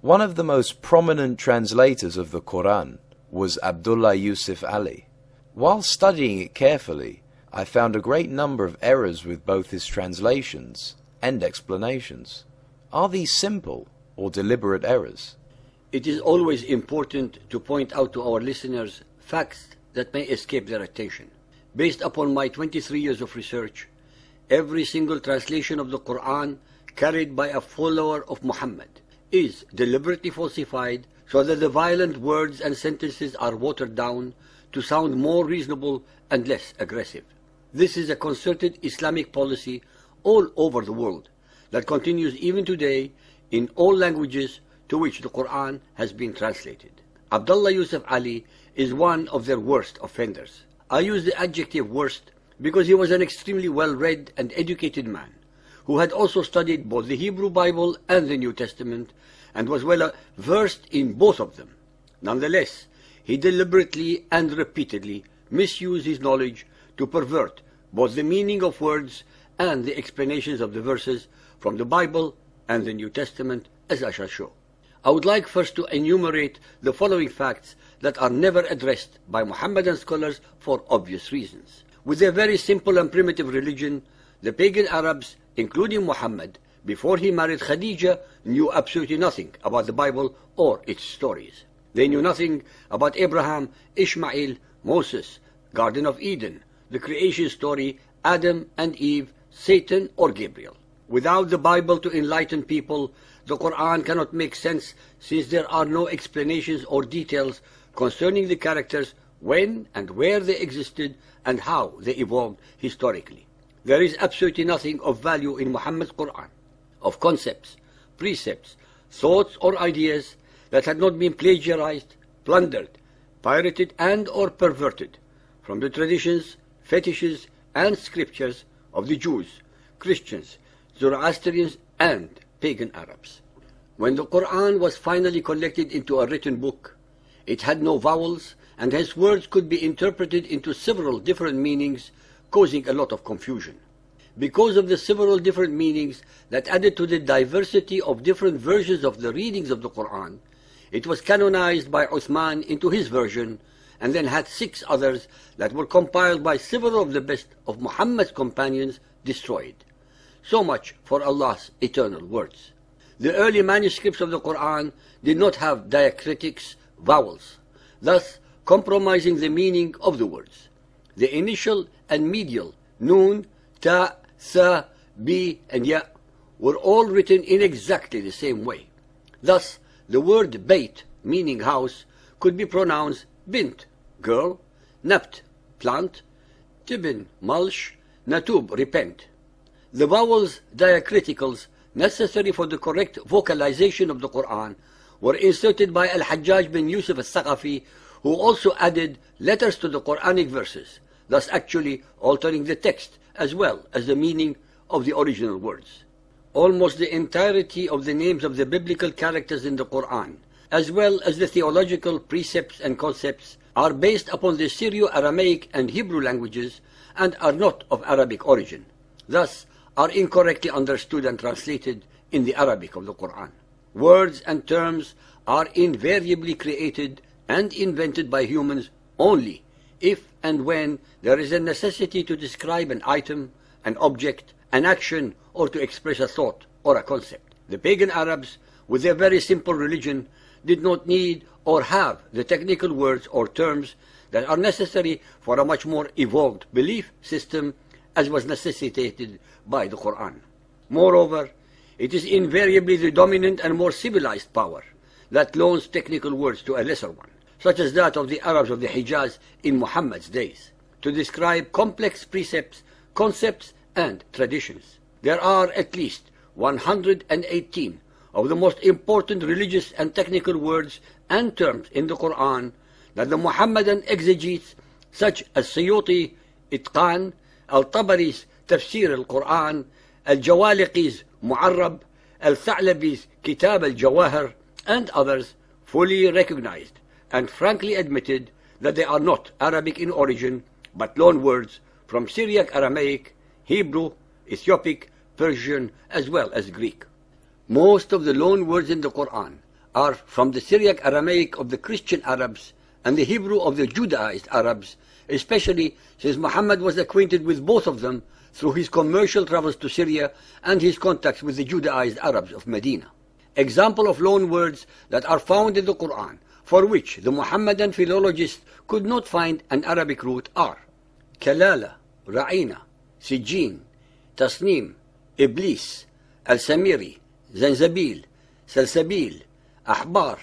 One of the most prominent translators of the Quran was Abdullah Yusuf Ali. While studying it carefully, I found a great number of errors with both his translations and explanations. Are these simple or deliberate errors? It is always important to point out to our listeners facts that may escape their attention. Based upon my 23 years of research, every single translation of the Quran carried by a follower of Muhammad is deliberately falsified so that the violent words and sentences are watered down to sound more reasonable and less aggressive. This is a concerted Islamic policy all over the world that continues even today in all languages to which the Quran has been translated. Abdullah Yusuf Ali is one of their worst offenders. I use the adjective worst because he was an extremely well-read and educated man who had also studied both the Hebrew Bible and the New Testament and was well versed in both of them. Nonetheless, he deliberately and repeatedly misused his knowledge to pervert both the meaning of words and the explanations of the verses from the Bible and the New Testament, as I shall show. I would like first to enumerate the following facts that are never addressed by Mohammedan scholars for obvious reasons. With their very simple and primitive religion, the pagan Arabs, including Muhammad, before he married Khadija, knew absolutely nothing about the Bible or its stories. They knew nothing about Abraham, Ishmael, Moses, Garden of Eden, the creation story, Adam and Eve, Satan or Gabriel. Without the Bible to enlighten people, the Quran cannot make sense since there are no explanations or details concerning the characters, when and where they existed and how they evolved historically. There is absolutely nothing of value in Muhammad's Quran, of concepts, precepts, thoughts or ideas that had not been plagiarized, plundered, pirated and or perverted from the traditions, fetishes and scriptures of the Jews, Christians, Zoroastrians and pagan Arabs. When the Quran was finally collected into a written book, it had no vowels and hence words could be interpreted into several different meanings, causing a lot of confusion. Because of the several different meanings that added to the diversity of different versions of the readings of the Quran, it was canonized by Uthman into his version and then had 6 others that were compiled by several of the best of Muhammad's companions destroyed. So much for Allah's eternal words. The early manuscripts of the Quran did not have diacritics, vowels, thus compromising the meaning of the words. The initial and medial nun, ta, sa, bi, and ya were all written in exactly the same way. Thus, the word bait, meaning house, could be pronounced bint, girl, nabt, plant, tibin, mulch, natub, repent. The vowels, diacriticals, necessary for the correct vocalization of the Quran were inserted by Al-Hajjaj bin Yusuf al-Thaqafi, who also added letters to the Quranic verses, thus actually altering the text as well as the meaning of the original words. Almost the entirety of the names of the biblical characters in the Quran, as well as the theological precepts and concepts, are based upon the Syro-Aramaic and Hebrew languages and are not of Arabic origin, thus are incorrectly understood and translated in the Arabic of the Quran. Words and terms are invariably created and invented by humans only if and when there is a necessity to describe an item, an object, an action, or to express a thought or a concept. The pagan Arabs, with their very simple religion, did not need or have the technical words or terms that are necessary for a much more evolved belief system as was necessitated by the Quran. Moreover, it is invariably the dominant and more civilized power that loans technical words to a lesser one, such as that of the Arabs of the Hijaz in Muhammad's days, to describe complex precepts, concepts, and traditions. There are at least 118 of the most important religious and technical words and terms in the Quran that the Muhammadan exegetes such as Suyuti, Itqan, Al-Tabari's Tafsir al-Quran, Al-Jawaliqi's Mu'arrab, Al-Tha'labi's Kitab al-Jawahir, and others fully recognized and frankly admitted that they are not Arabic in origin, but loan words from Syriac Aramaic, Hebrew, Ethiopic, Persian, as well as Greek. Most of the loan words in the Quran are from the Syriac Aramaic of the Christian Arabs and the Hebrew of the Judaized Arabs, especially since Muhammad was acquainted with both of them through his commercial travels to Syria and his contacts with the Judaized Arabs of Medina. Example of loan words that are found in the Quran, for which the Muhammadan philologists could not find an Arabic root, are Kalala, Ra'ina, Sijin, Tasnim, Iblis, Al-Samiri, Zanzabil, Salsabil, Ahbar,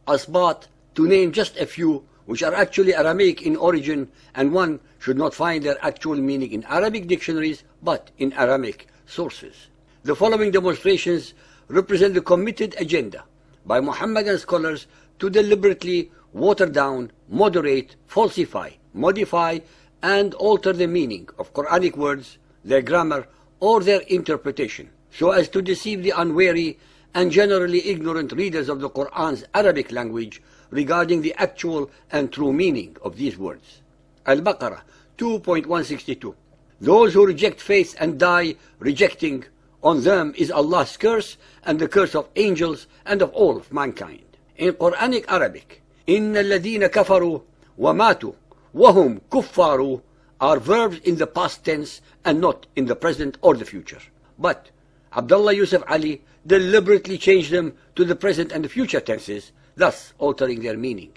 Asbat, to name just a few, which are actually Aramaic in origin, and one should not find their actual meaning in Arabic dictionaries, but in Aramaic sources. The following demonstrations represent the committed agenda by Mohammedan scholars to deliberately water down, moderate, falsify, modify, and alter the meaning of Quranic words, their grammar, or their interpretation, so as to deceive the unwary and generally ignorant readers of the Quran's Arabic language regarding the actual and true meaning of these words. Al-Baqarah 2.162. Those who reject faith and die rejecting, on them is Allah's curse and the curse of angels and of all of mankind. In Quranic Arabic, إِنَّ الَّذِينَ كَفَرُوا وَمَاتُوا وَهُمْ كُفَّارُوا are verbs in the past tense and not in the present or the future. But Abdullah Yusuf Ali deliberately changed them to the present and the future tenses, thus altering their meaning.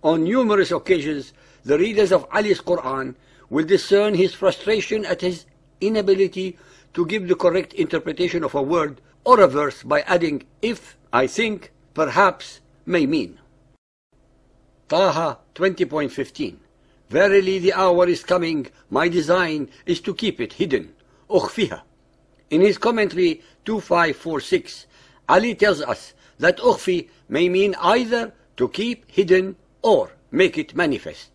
On numerous occasions, the readers of Ali's Quran will discern his frustration at his inability to give the correct interpretation of a word or a verse by adding if, I think, perhaps, may mean. Taha 20.15. Verily the hour is coming, my design is to keep it hidden. Ukhfiha. In his commentary 2546, Ali tells us that ukhfi may mean either to keep hidden or make it manifest.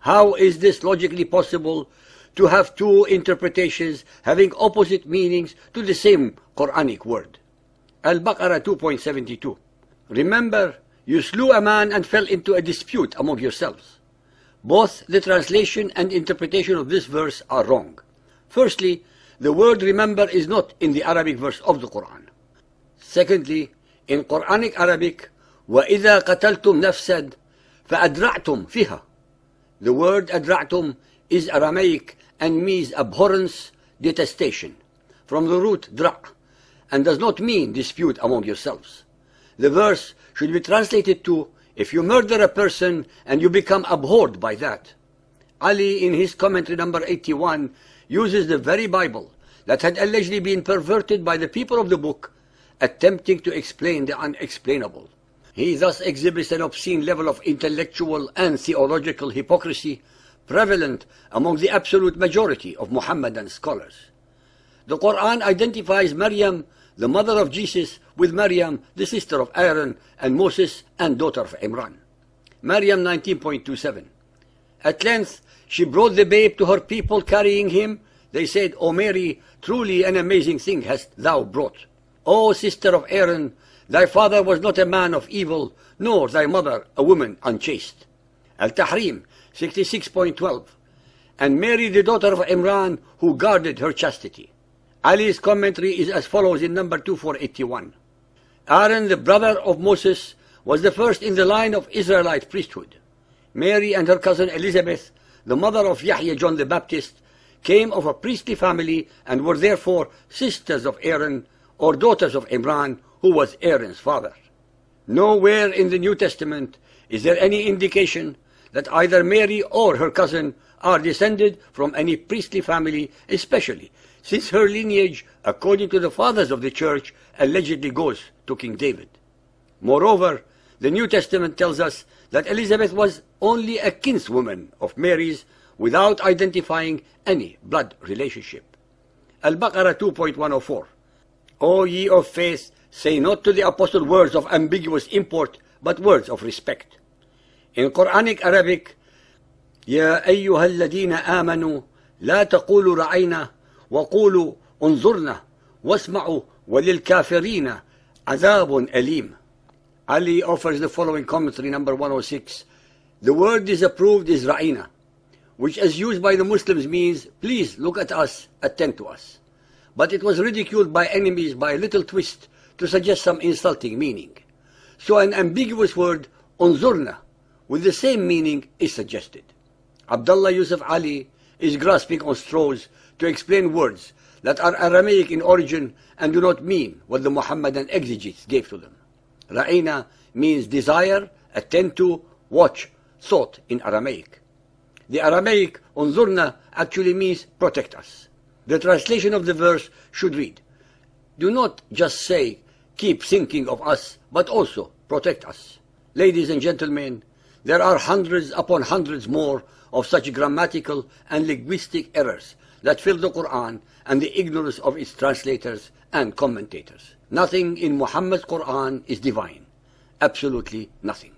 How is this logically possible to have two interpretations having opposite meanings to the same Quranic word? Al-Baqarah 2.72. Remember, you slew a man and fell into a dispute among yourselves. Both the translation and interpretation of this verse are wrong. Firstly, the word remember is not in the Arabic verse of the Quran. Secondly, in Quranic Arabic, وَإِذَا قَتَلْتُمْ نَفْسًا فَأَدْرَعْتُمْ فِيهَا. The word أَدْرَعْتُمْ is Aramaic and means abhorrence, detestation, from the root dra', and does not mean dispute among yourselves. The verse should be translated to, if you murder a person and you become abhorred by that. Ali, in his commentary number 81, uses the very Bible that had allegedly been perverted by the people of the book, attempting to explain the unexplainable. He thus exhibits an obscene level of intellectual and theological hypocrisy prevalent among the absolute majority of Muhammadan scholars. The Quran identifies Maryam, the mother of Jesus, with Maryam, the sister of Aaron and Moses and daughter of Imran. Maryam 19.27. At length she brought the babe to her people carrying him. They said, O Mary, truly an amazing thing hast thou brought. O sister of Aaron, thy father was not a man of evil, nor thy mother a woman unchaste. Al-Tahrim 66.12. And Mary the daughter of Imran, who guarded her chastity. Ali's commentary is as follows in number 2481. Aaron, the brother of Moses, was the first in the line of Israelite priesthood. Mary and her cousin Elizabeth, the mother of Yahya John the Baptist, came of a priestly family and were therefore sisters of Aaron, or daughters of Imran, who was Aaron's father. Nowhere in the New Testament is there any indication that either Mary or her cousin are descended from any priestly family, especially since her lineage, according to the fathers of the church, allegedly goes to King David. Moreover, the New Testament tells us that Elizabeth was only a kinswoman of Mary's without identifying any blood relationship. Al-Baqarah 2.104. O ye of faith, say not to the apostle words of ambiguous import, but words of respect. In Quranic Arabic, يا أيها الذين آمنوا لا تقولوا رأينا وقولوا انظرنا واسمعوا وللكافرين عذاب أليم. Ali offers the following commentary, number 106. The word disapproved is ra'ina, which as used by the Muslims means, please look at us, attend to us. But it was ridiculed by enemies by a little twist to suggest some insulting meaning. So an ambiguous word, unzurna, with the same meaning is suggested. Abdullah Yusuf Ali is grasping on straws to explain words that are Aramaic in origin and do not mean what the Muhammadan exegetes gave to them. Ra'ina means desire, attend to, watch, thought in Aramaic. The Aramaic unzurna actually means protect us. The translation of the verse should read, do not just say keep thinking of us, but also protect us. Ladies and gentlemen, there are hundreds upon hundreds more of such grammatical and linguistic errors that fill the Quran and the ignorance of its translators and commentators. Nothing in Muhammad's Quran is divine. Absolutely nothing.